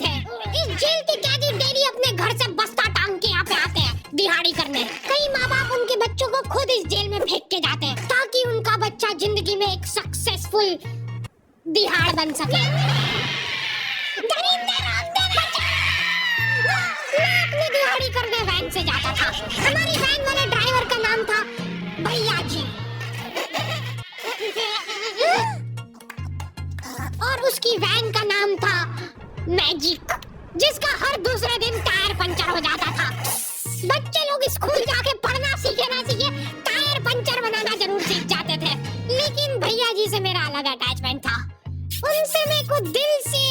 थे। इस जेल के कैदी डेली अपने घर से बस्ता टांग के यहाँ पे आते हैं दिहाड़ी करने। कई माँ बाप उनके बच्चों को खुद इस जेल में फेंक के जाते हैं ताकि उनका बच्चा जिंदगी में एक सक्सेसफुल दिहाड़ बन सके। मैं अपनी दिहाड़ी करने वैन से जाता था। हमारी वैन वाले ड्राइवर का नाम था भैया जी और उसकी वैन का नाम था मैजिक, जिसका हर दूसरे दिन टायर पंचर हो जाता था। बच्चे लोग स्कूल जाके पढ़ना सीखे ना सीखे, टायर पंचर बनाना जरूर सीख जाते थे। लेकिन भैया जी से मेरा अलग अटैचमेंट था। उनसे मेरे को दिल से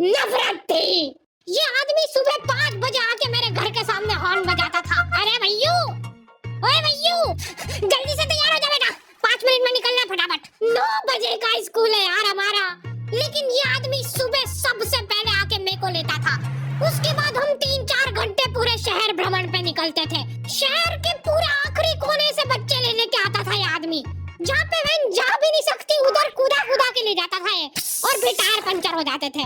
नफरत थी। ये आदमी सुबह 5 बजे आके मेरे घर के सामने हॉर्न बजाता था। अरे भैयू, ओए भैयू, जल्दी से तैयार हो जा बेटा, 5 मिनट में निकलना फटाफट। 9 बजे का स्कूल है यार हमारा। लेकिन ये आदमी सुबह सबसे पहले आके मेरे को लेता था। उसके बाद हम 3-4 घंटे पूरे शहर भ्रमण पे निकलते थे। शहर के पूरे आखिरी कोने से बच्चे ले लेके आता था ये आदमी। जहाँ पे वैन जा भी नहीं सकती उधर कूदा कूदा के ले जाता था ये, और फिर टायर पंचर हो जाते थे।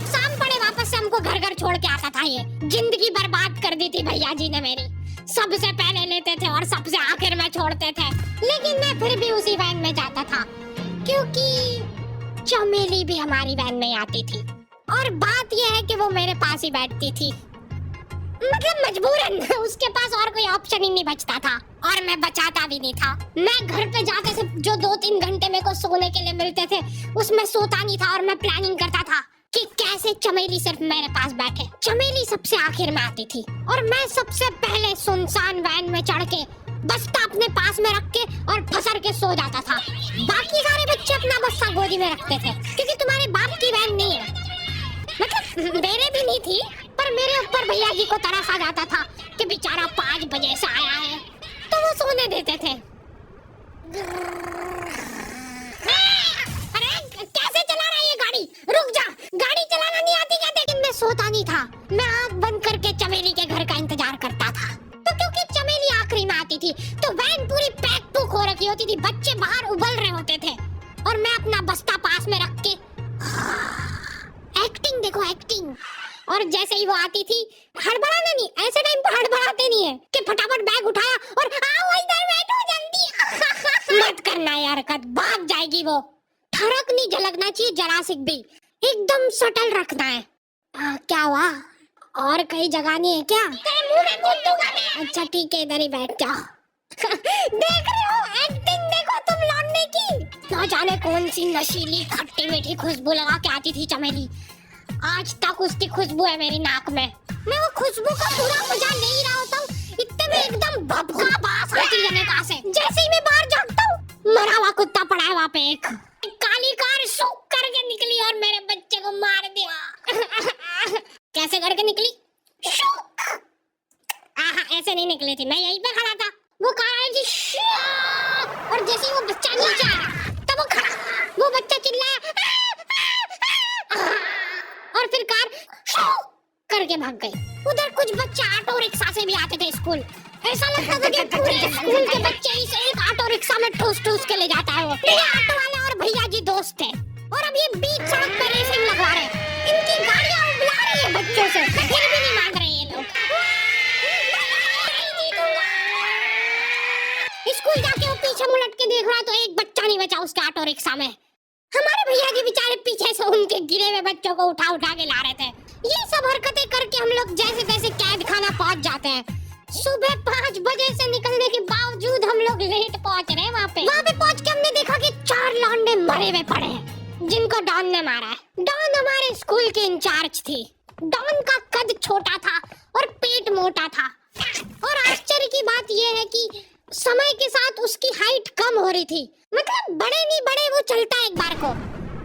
शाम पड़े वापस से हमको घर घर छोड़ के आता था ये। जिंदगी बर्बाद कर दी थी भैया जी ने मेरी। सबसे पहले लेते थे और सबसे आखिर में छोड़ते थे। लेकिन मैं फिर भी उसी वैन में जाता था क्योंकि चमेली भी हमारी वैन में आती थी। और बात यह है कि वो मेरे पास ही बैठती थी, मतलब मजबूरन। उसके पास और कोई ऑप्शन ही नहीं बचता था और मैं बचाता भी नहीं था। मैं घर पे जाते से जो 2-3 घंटे मेरे को सोने के लिए मिलते थे उसमें सोता नहीं था और मैं प्लानिंग करता था कि कैसे चमेली सिर्फ मेरे पास बैठे। चमेली सबसे आखिर में आती थी और मैं सबसे पहले सुनसान वैन में चढ़ के बस्ता अपने पास में रख के और फसर के सो जाता था। बाकी सारे बच्चे अपना बस्ता गोदी में रखते थे क्योंकि तुम्हारे बाप की वैन नहीं है, मतलब मेरे भी नहीं थी, पर मेरे ऊपर भैया जी को तरस आ जाता था कि बेचारा 5 बजे से आया है, तो वो सोने देते थे। अरे कैसे चला रहा है ये गाड़ी? रुक जा, गाड़ी चलाना नहीं आती क्या? लेकिन मैं सोता नहीं था। मैं आंख बंद करके चमेली के घर का इंतजार करता था। तो क्योंकि चमेली आखिरी में आती थी तो वैन पूरी पैक टूक हो रखी होती थी, बच्चे बाहर उबल रहे होते थे और मैं अपना बस्ता पास में रख के एक्टिंग देखो एक्टिंग। और जैसे ही वो आती थी, हड़बड़ाना नहीं, ऐसे टाइम पर हड़बड़ाते नहीं है कि फटाफट बैग उठाया और आओ इधर बैठो जल्दी। मत करना यार, कद भाग जाएगी वो। ठरक नहीं झलकना चाहिए जरा से भी, एकदम सटल रखना है। क्या हुआ? और कहीं जगह नहीं है क्या? तेरे मुंह में कूद दूंगा मैं। अच्छा ठीक है, इधर ही बैठ जाओ। देख रहे हो एक्टिंग देखो तुम लौंडे की। ना जाने कौन सी नशीली खट्टी मीठी खुशबू लगा के आती थी चमेली। आज तक उसकी खुशबू है मेरी नाक में। मैं वो खुशबू का पूरा मजा ले ही रहा होता हूँ, इतने में एकदम भभका बास आती है निकाह से। जैसे ही मैं बाहर झांकता हूँ, मरा हुआ कुत्ता पड़ा है वहाँ पे। एक काली कार शूक करके निकली और मेरे बच्चे को मार दिया। कैसे करके निकली? शूक। ऐसे नहीं निकली थी, मैं यहीं पे खड़ा था। वो कार आई थी और जैसे ही वो बच्चा नीचे आया तब वो खड़ा, वो बच्चा चिल्लाया और फिर कार करके भाग गई। उधर कुछ बच्चे ऑटो रिक्शा से भी आते थे स्कूल। ऐसा लगता था कि पूरे स्कूल के बच्चे इस एक ऑटो रिक्शा में ठूस ठूस के ले जाता है वो। ये ऑटो वाले और भैया जी दोस्त थे और अब ये बीच सड़क पे रेसिंग लगवा रहे हैं। इनकी गाड़ियां उबला रही है बच्चों से, फिर भी नहीं मान रहे ये लोग। स्कूल जाके वो पीछे मुड़ट के देख रहा तो एक बच्चा नहीं बचा उसके ऑटो रिक्शा में। हमारे भैया जी बेचारे पीछे से उनके गिरे हुए बच्चों को उठा उठा के ला रहे थे। ये सब हरकतें करके हम लोग जैसे तैसे कैद खाना पहुंच जाते हैं। सुबह 5 बजे से निकलने के बावजूद हम लोग लेट पहुंच रहे हैं वहाँ पे पहुंच के हमने देखा कि 4 लौंडे मरे हुए पड़े हैं जिनको डॉन ने मारा है। डॉन हमारे स्कूल की इंचार्ज थी। डॉन का कद छोटा था और पेट मोटा था और आश्चर्य की बात यह है कि समय के साथ उसकी हाइट कम हो रही थी, मतलब बड़े नहीं बड़े वो चलता एक बार को,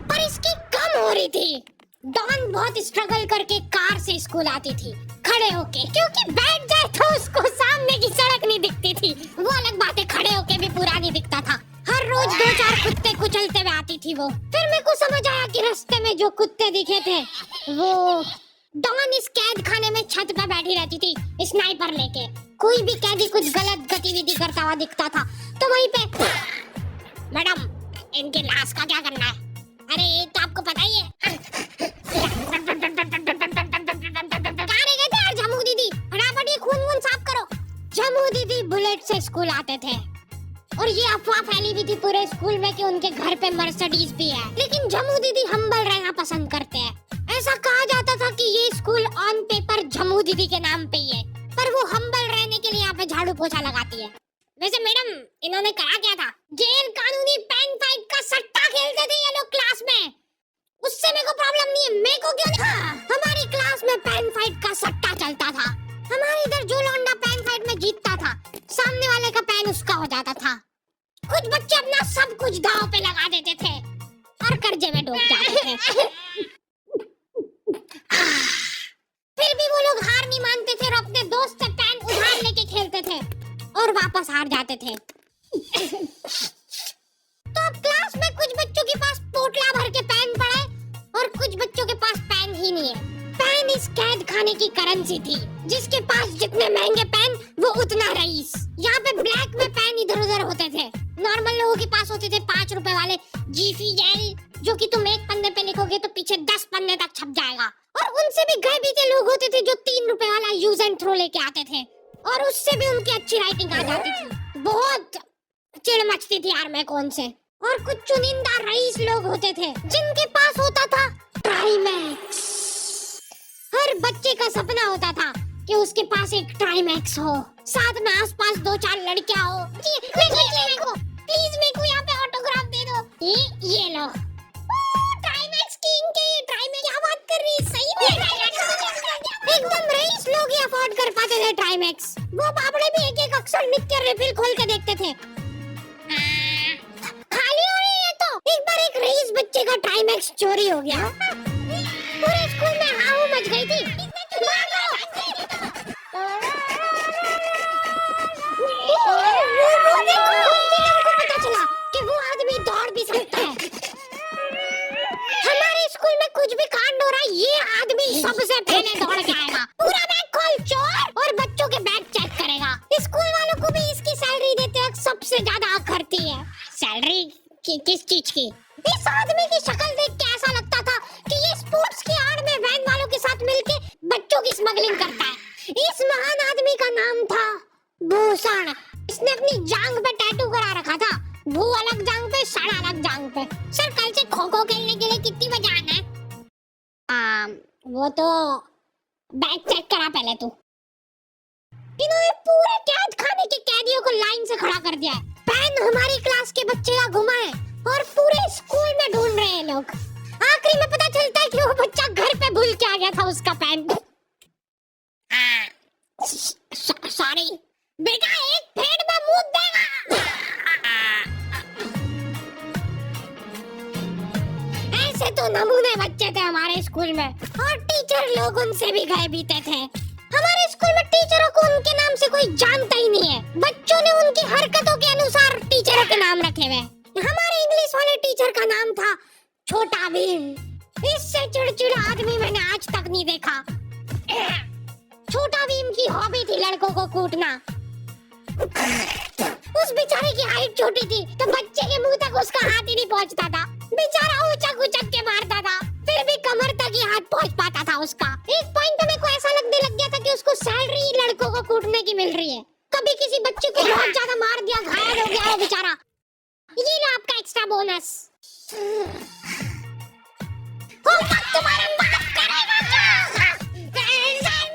पर इसकी कम हो रही थी। डॉन बहुत स्ट्रगल करके कार से स्कूल आती थी खड़े होके, क्योंकि बैठ जाए तो उसको सामने की सड़क नहीं दिखती थी। वो अलग बात है, खड़े होके भी पूरा नहीं दिखता था। हर रोज 2-4 कुत्ते कुचलते हुए आती थी वो। फिर मेरे को समझ आया कि रास्ते में जो कुत्ते दिखे थे वो डॉन इस कैद खाने में छत पे बैठी रहती थी स्नाइपर लेके। कोई भी कैदी कुछ गलत गतिविधि करता हुआ दिखता था तो वहीं पे, मैडम इनकी लाश का क्या करना है? अरे ये तो आपको पता ही है। लेट से स्कूल आते थे और ये अफवाह फैली हुई थी पूरे स्कूल में कि उनके घर पे मर्सिडीज भी है। लेकिन जम्मू दीदी हम्बल रहना पसंद करते हैं। ऐसा कहा जाता था कि ये स्कूल ऑन पेपर जम्मू दीदी के नाम पे ही है, पर वो हम्बल रहने के लिए यहाँ पे झाड़ू पोछा लगाती है। वैसे मैडम, इन्होंने कहा क्या था? गैर कानूनी पेन फाइट का सट्टा खेलते थे ये लोग क्लास में। उससे मेरे को प्रॉब्लम नहीं है, मेरे को क्यों नहीं? हाँ, हमारी क्लास में पेन फाइट का सट्टा चलता था। हमारे इधर जो लौंडा पेन फाइट में जीतता था, सामने वाले का पेन उसका हो जाता था। कुछ बच्चे अपना सब कुछ दांव पे लगा देते थे और कर्जे में डूब जाते थे। फिर भी वो लोग हार नहीं मानते थे और अपने दोस्त से पेन उधार लेके खेलते थे और वापस हार जाते थे। तो अब क्लास में कुछ बच्चों के पास पोटला भर के पेन पड़ा है और कुछ बच्चों के पास पेन ही नहीं है। पेन इस कैद खाने की करेंसी थी। जिसके पास जितने महंगे पेन वो उतना रईस। यहाँ पे ब्लैक में पेन इधर उधर होते थे। नॉर्मल लोगों के पास होते थे 5 रुपए वाले जीफी जेल, जो कि तुम एक पन्ने पे लिखोगे तो पीछे 10 पन्ने तक छप जाएगा। और उनसे भी गए बीते लोग होते थे जो 3 रुपए वाला यूज एंड थ्रो लेके आते थे और उससे भी उनकी अच्छी राइटिंग आ जाती थी। बहुत चिढ़ मचती थी यार मैं कौन से। और कुछ चुनिंदा रईस लोग होते थे जिनके पास होता था ट्राईमैक्स। हर बच्चे का सपना होता था कि उसके पास एक ट्राईमैक्स हो, साथ में आसपास 2-4 लड़कियां हो। प्लीज मेरे को यहाँ पे ऑटोग्राफ दे दो। ये लो ट्राईमैक्स किंग के। ट्राईमैक्स क्या बात कर रही है? सही में एकदम रईस लोग ही अफोर्ड कर पाते थे ट्राईमैक्स। वो बाबड़े भी एक अक्षर लिख के रिफिल खोल के देखते थे। खाली हो रही है तो एक बार एक रईस बच्चे का ट्राईमैक्स चोरी हो गया। पूरे स्कूल में हाहू मच गई थी। पता चला कि वो आदमी दौड़ भी सकता है। हमारे स्कूल में कुछ भी कांड हो रहा है, ये आदमी सबसे पहले दौड़ के आएगा। पूरा बैग खोल चोर और बच्चों के बैग चेक करेगा। स्कूल वालों को भी इसकी सैलरी देते वक्त सबसे ज्यादा खर्ची है। सैलरी किस चीज की? इस आदमी की शक्ल देख के ऐसा लगता था कि ये स्पोर्ट्स की आड़ में वैन वालों के साथ मिलके बच्चों की स्मगलिंग करता है। इस महान आदमी का नाम था भूषण। इसने अपनी जांग पे टैटू करा रखा था, भू अलग जांग पे, सड़ अलग जांग पे। सर कल से खो खो खेलने के लिए कितनी बजे आना है? वो तो बैग चेक करा पहले तू। इन्होंने पूरे कैद खाने के कैदियों को लाइन से खड़ा कर दिया है। पेन हमारी क्लास के बच्चे का गुमा है और पूरे स्कूल में ढूंढ रहे हैं लोग। आखिरी में पता चलता है कि वो बच्चा घर पे भूल के आ गया था उसका पेन। सॉरी बेटा, एक फेड में मुंह देगा। ऐसे तो नमूने बच्चे थे हमारे स्कूल में और टीचर लोग उनसे भी गए बीते थे। हमारे स्कूल में टीचरों को उनके नाम से कोई जानता ही नहीं है। बच्चों ने उनकी हरकतों के अनुसार टीचरों के नाम रखे हुए। हमारे इंग्लिश वाले टीचर का नाम था छोटा भीम। इससे चिड़चिड़ा आदमी मैंने आज तक नहीं देखा। छोटा भीम की हॉबी थी लड़कों को कूटना। उस बेचारे की हाइट छोटी थी तो बच्चे के मुंह तक उसका हाथ ही नहीं पहुंचता था। बेचारा उचक उचक के मारता था, फिर भी कमर तक ही हाथ पहुंच पाता था उसका। एक पॉइंट पे मेरे को ऐसा लगने लग गया था कि उसको सैलरी लड़कों को कूटने की मिल रही है। कभी किसी बच्चे को बहुत ज्यादा मार दिया, घायल हो गया वो बेचारा, ये लो आपका एक्स्ट्रा बोनस। तुम्हारा बाप करेगा क्या?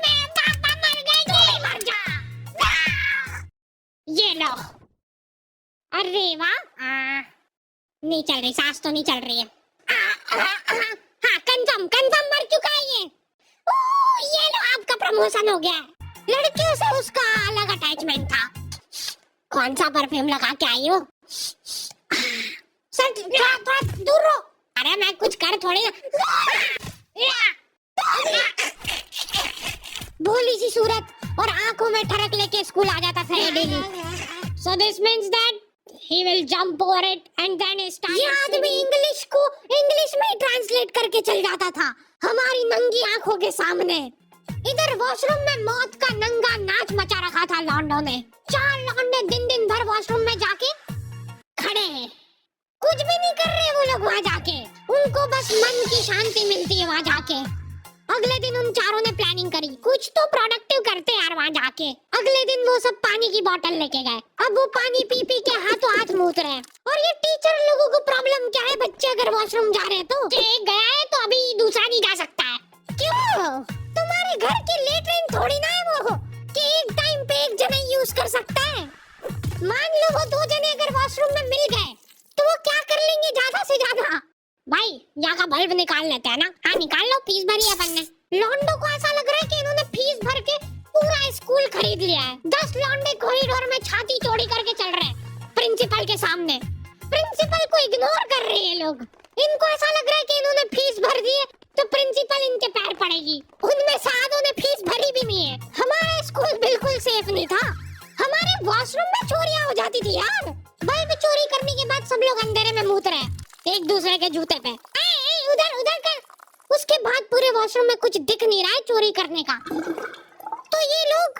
मेरे पापा मर गए, तू भी मर जा। ये लो। अरे वाह, नहीं चल रही सांस, तो नहीं चल रही है। हाँ कंफर्म मर चुका है ये। ये लो आपका प्रमोशन हो गया। लड़कियों से उसका अलग अटैचमेंट था। कौन सा परफ्यूम लगा के आई हो? सर थोड़ा दूर रहो। अरे मैं कुछ कर थोड़ी ना। भोली सी सूरत और आंखों में ठरक लेके स्कूल आ जाता था daily. So this means that he will jump over it and then start. ये आदमी इंग्लिश में ट्रांसलेट करके चल जाता था हमारी नंगी आंखों के सामने। इधर वॉशरूम में मौत का नंगा नाच मचा रखा था लौंडों ने। 4 लौंडे दिन भर वॉशरूम में जाके खड़े हैं, कुछ भी नहीं कर रहे वो लोग वहाँ जाके। उनको बस मन की शांति मिलती है वहाँ जाके। अगले दिन उन चारों ने प्लानिंग करी, कुछ तो प्रोडक्टिव करते यार वहाँ जाके। अगले दिन वो सब पानी की बोतल लेके गए। अब वो पानी पी पी के हाथों हाथ मूत रहे हैं। और ये टीचर लोगों को प्रॉब्लम क्या है, बच्चे अगर वॉशरूम जा रहे हैं तो एक गया है तो अभी दूसरा नहीं जा सकता है। क्यों? तुम्हारे घर की लेटरिन थोड़ी ना है वो कि एक टाइम पे एक जना यूज कर सकता है। मान लो वो दो जने अगर वॉशरूम में मिल गए तो वो क्या कर लेंगे ज्यादा से ज्यादा? भाई यहाँ का बल्ब निकाल लेते हैं ना। हाँ निकाल लो, फीस भरी है अपन ने। लॉन्डो को ऐसा लग रहा है कि इन्होंने फीस भर के पूरा स्कूल खरीद लिया है। 10 लॉन्डे कॉरिडोर में छाती चौड़ी करके चल रहे हैं प्रिंसिपल के सामने। प्रिंसिपल को इग्नोर कर रहे हैं लोग। इनको ऐसा लग रहा है कि इन्होंने फीस भर दी है तो प्रिंसिपल इनके पैर पड़ेगी। उनमें से आधों ने फीस भरी भी नहीं है। हमारा स्कूल बिल्कुल सेफ नहीं था। हमारे वॉशरूम में चोरियां हो जाती थी यार। बल्ब चोरी करने के बाद सब लोग अंधेरे में मूत रहे हैं एक दूसरे के जूते पे। उधर उधर कर। उसके बाद पूरे वॉशरूम में कुछ दिख नहीं रहा है चोरी करने का। तो ये लोग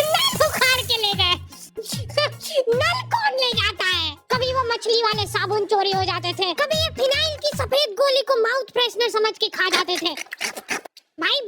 नल उखाड़ के ले गए। नल कौन ले जाता है? कभी वो मछली वाले साबुन चोरी हो जाते थे, कभी ये फिनाइल की सफेद गोली को माउथ फ्रेशनर समझ के खा जाते थे। भाई